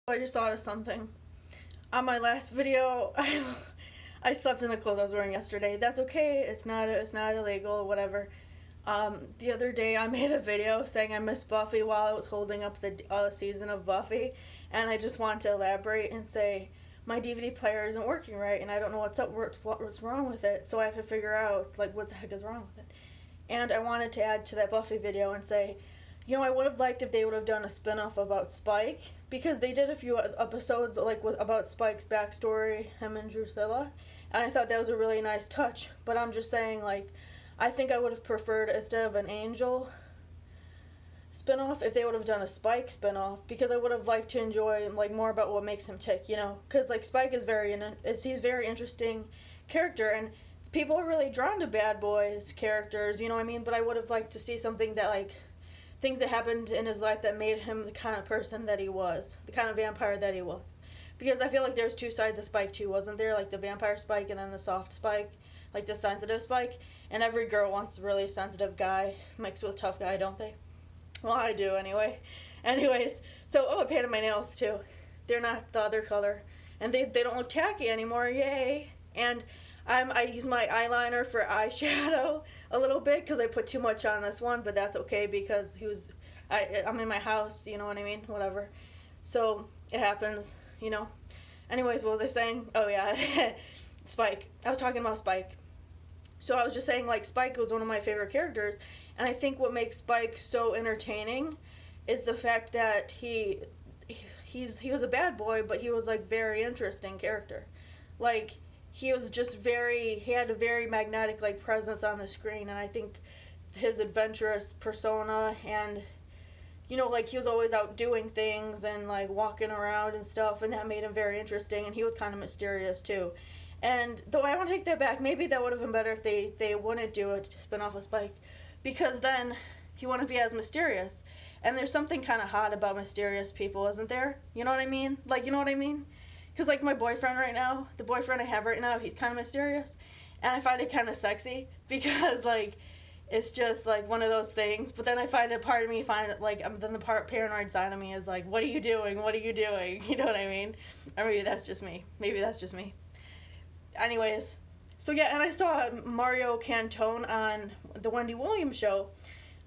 I just thought of something. On my last video, I slept in the clothes I was wearing yesterday. That's okay. It's not illegal or whatever. The other day I made a video saying I missed Buffy while I was holding up the season of Buffy, and I just want to elaborate and say my DVD player isn't working right, and I don't know what's wrong with it. So I have to figure out like what the heck is wrong with it. And I wanted to add to that Buffy video and say, I would have liked if they would have done a spin-off about Spike, because they did a few episodes about Spike's backstory, him and Drusilla, and I thought that was a really nice touch. But I'm just saying, I think I would have preferred, instead of an Angel spin-off, if they would have done a Spike spin-off, because I would have liked to enjoy more about what makes him tick, because Spike is he's very interesting character, and people are really drawn to bad boys characters, you know what I mean? But I would have liked to see something that things that happened in his life that made him the kind of person that he was, the kind of vampire that he was. Because I feel like there's two sides of Spike too, wasn't there? Like the vampire Spike and then the soft Spike, like the sensitive Spike. And every girl wants a really sensitive guy mixed with tough guy, don't they? Well, I do anyway. Anyways, I painted my nails too. They're not the other color. And they don't look tacky anymore, yay. And I use my eyeliner for eyeshadow a little bit because I put too much on this one, but that's okay because I'm in my house, you know what I mean? Whatever. So it happens. Anyways, what was I saying? Oh yeah, Spike. I was talking about Spike. So I was just saying Spike was one of my favorite characters, and I think what makes Spike so entertaining is the fact that he was a bad boy, but he was very interesting character. He was he had a very magnetic presence on the screen, and I think his adventurous persona and he was always out doing things and walking around and stuff, and that made him very interesting, and he was kind of mysterious too. And though I want to take that back, maybe that would have been better if they wouldn't do a spin-off of Spike, because then he wouldn't be as mysterious. And there's something kind of hot about mysterious people, isn't there? You know what I mean? You know what I mean? Because my boyfriend right now, the boyfriend I have right now, he's kind of mysterious, and I find it kind of sexy because it's just one of those things. But then I find a part of me then the paranoid side of me is what are you doing? What are you doing? You know what I mean? Or maybe that's just me. Anyways, so yeah, and I saw Mario Cantone on the Wendy Williams show.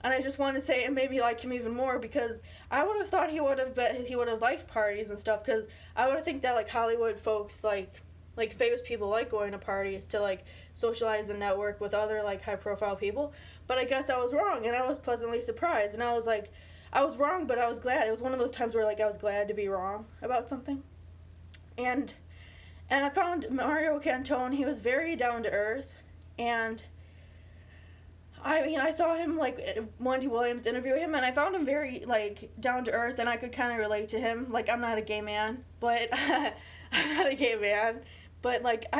And I just want to say it made me like him even more, because I would have thought he would have liked parties and stuff, because I would have think that Hollywood folks like famous people like going to parties to socialize and network with other high profile people. But I guess I was wrong, and I was pleasantly surprised, and I was wrong, but I was glad. It was one of those times where I was glad to be wrong about something. And I found Mario Cantone, he was very down to earth, and I saw him Wendy Williams interview him, and I found him very down to earth, and I could kind of relate to him. I'm not a gay man, but I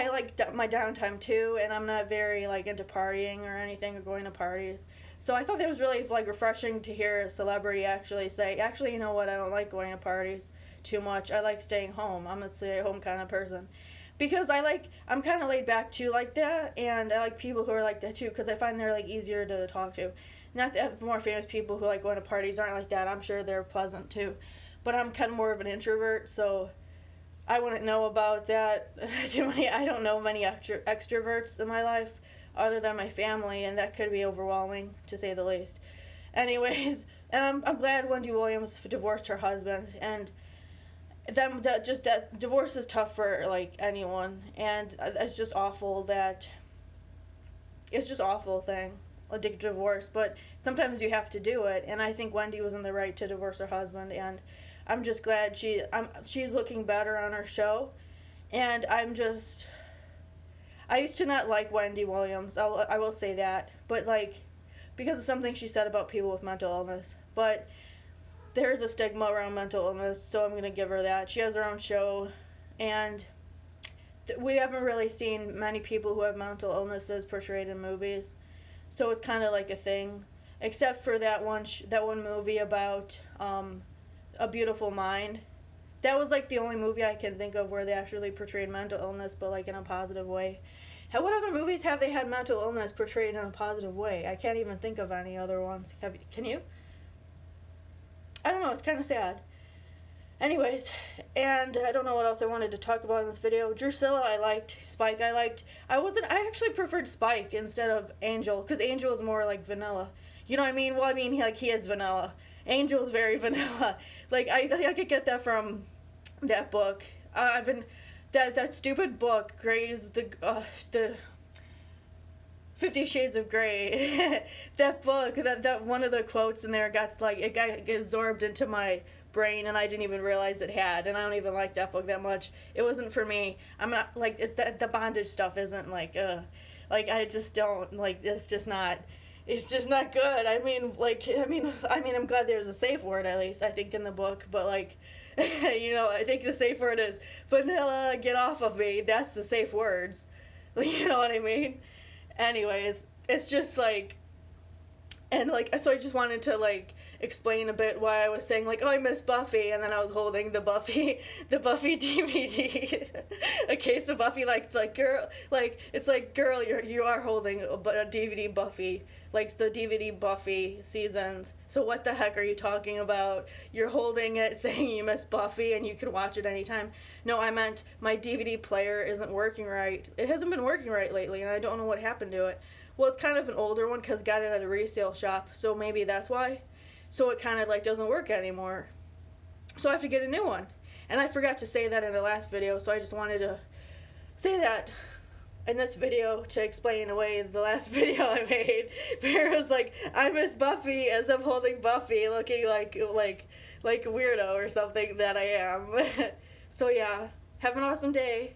like my downtime too, and I'm not very into partying or anything or going to parties. So I thought that was really refreshing to hear a celebrity actually say, you know what, I don't like going to parties too much. I like staying home. I'm a stay-at-home kind of person. Because I'm kind of laid back too like that, and I like people who are like that too, because I find they're easier to talk to. Not that more famous people who going to parties aren't like that. I'm sure they're pleasant too. But I'm kind of more of an introvert, so I wouldn't know about that too many. I don't know many extroverts in my life other than my family, and that could be overwhelming to say the least. Anyways, and I'm glad Wendy Williams divorced her husband, and that divorce is tough for anyone, and it's just awful thing, a divorce, but sometimes you have to do it, and I think Wendy was in the right to divorce her husband, and I'm just glad she's looking better on her show. And I used to not like Wendy Williams, I will say that, but because of something she said about people with mental illness, but there's a stigma around mental illness, so I'm going to give her that. She has her own show, and we haven't really seen many people who have mental illnesses portrayed in movies, so it's kind of a thing, except for that one movie about A Beautiful Mind. That was the only movie I can think of where they actually portrayed mental illness, but in a positive way. What other movies have they had mental illness portrayed in a positive way? I can't even think of any other ones. Can you? I don't know, it's kind of sad. Anyways, and I don't know what else I wanted to talk about in this video. Drusilla I liked, Spike I liked. I actually preferred Spike instead of Angel, because Angel is more like vanilla. You know what I mean? Well, I mean, he is vanilla. Angel is very vanilla. Like, I could get that from that book. I've been, that stupid book, Grey's, the 50 Shades of Grey. That book, that one of the quotes in there it got absorbed into my brain, and I didn't even realize it had, and I don't even like that book that much. It wasn't for me. I'm not, like, it's the bondage stuff isn't, like, I just don't, like, it's just not good. I mean, I'm glad there's a safe word, at least, I think, in the book, but, like, I think the safe word is vanilla, get off of me. That's the safe words. You know what I mean? Anyways, it's just, like, and, like, so I just wanted to, like, explain a bit why I was saying, like, oh, I miss Buffy, and then I was holding the Buffy DVD, a case of Buffy, like, girl, like, it's like, girl, you are holding a DVD Buffy, like, the DVD Buffy seasons, so what the heck are you talking about? You're holding it, saying you miss Buffy, and you can watch it anytime. No, I meant my DVD player isn't working right. It hasn't been working right lately, and I don't know what happened to it. Well, it's kind of an older one because got it at a resale shop, so maybe that's why. So it kind of, like, doesn't work anymore. So I have to get a new one. And I forgot to say that in the last video, so I just wanted to say that in this video to explain away the last video I made. Where it was like, I miss Buffy as I'm holding Buffy, looking like a weirdo or something that I am. So yeah, have an awesome day.